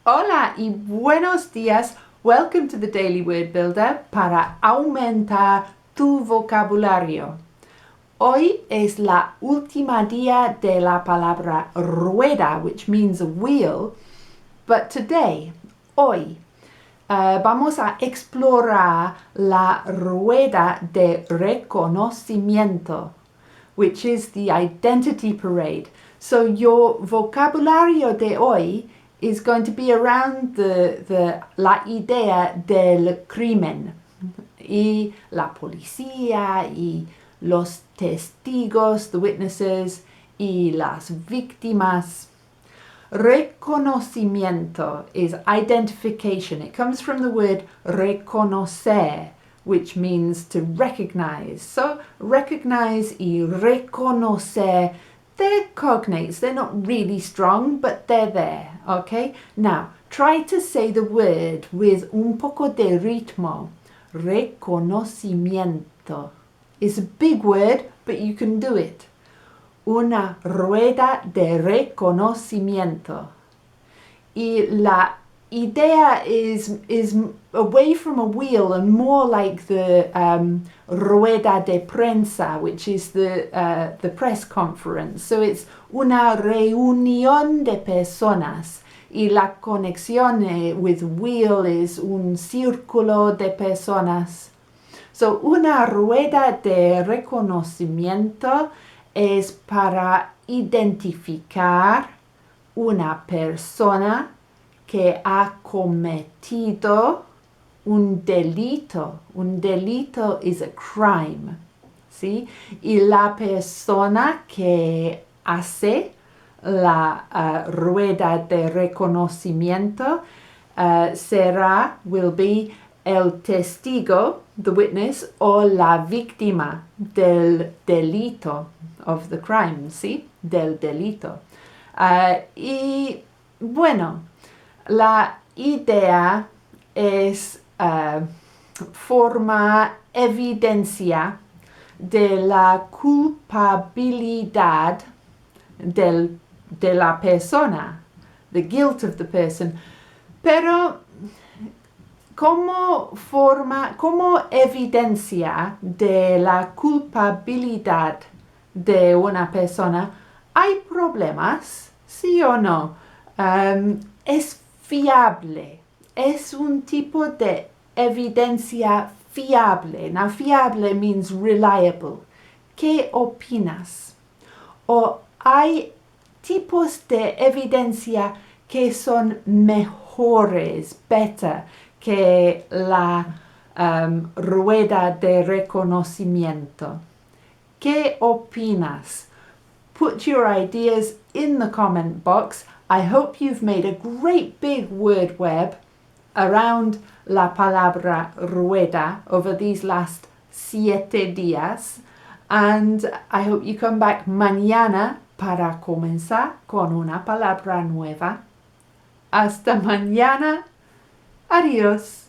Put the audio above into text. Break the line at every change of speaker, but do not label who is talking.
Hola y buenos días. Welcome to the Daily Word Builder para aumentar tu vocabulario. Hoy es la última día de la palabra rueda, which means a wheel. But today, hoy, vamos a explorar la rueda de reconocimiento, which is the identity parade. So your vocabulario de hoy is going to be around la idea del crimen y la policía y los testigos, the witnesses, y las víctimas. Reconocimiento is identification. It comes from the word reconocer, which means to recognize. So recognize y reconocer, they're cognates. They're not really strong, but they're there, okay? Now, try to say the word with un poco de ritmo. Reconocimiento. It's a big word, but you can do it. Una rueda de reconocimiento. Y la idea is away from a wheel and more like the rueda de prensa, which is the press conference. So it's una reunión de personas. Y la conexión with wheel is un círculo de personas. So una rueda de reconocimiento es para identificar una persona que ha cometido un delito. Un delito is a crime, ¿sí? Y la persona que hace la rueda de reconocimiento will be el testigo, the witness, o la víctima del delito, of the crime, ¿sí? Del delito. Y bueno, la idea es formar evidencia de la culpabilidad de la persona, the guilt of the person. Pero como evidencia de la culpabilidad de una persona, ¿hay problemas? ¿Sí o no? Es fiable. Es un tipo de evidencia fiable. Now, fiable means reliable. ¿Qué opinas? ¿O hay tipos de evidencia que son mejores, better, que la rueda de reconocimiento? ¿Qué opinas? Put your ideas in the comment box. I hope you've made a great big word web around la palabra rueda over these last 7 días. And I hope you come back mañana para comenzar con una palabra nueva. Hasta mañana. Adiós.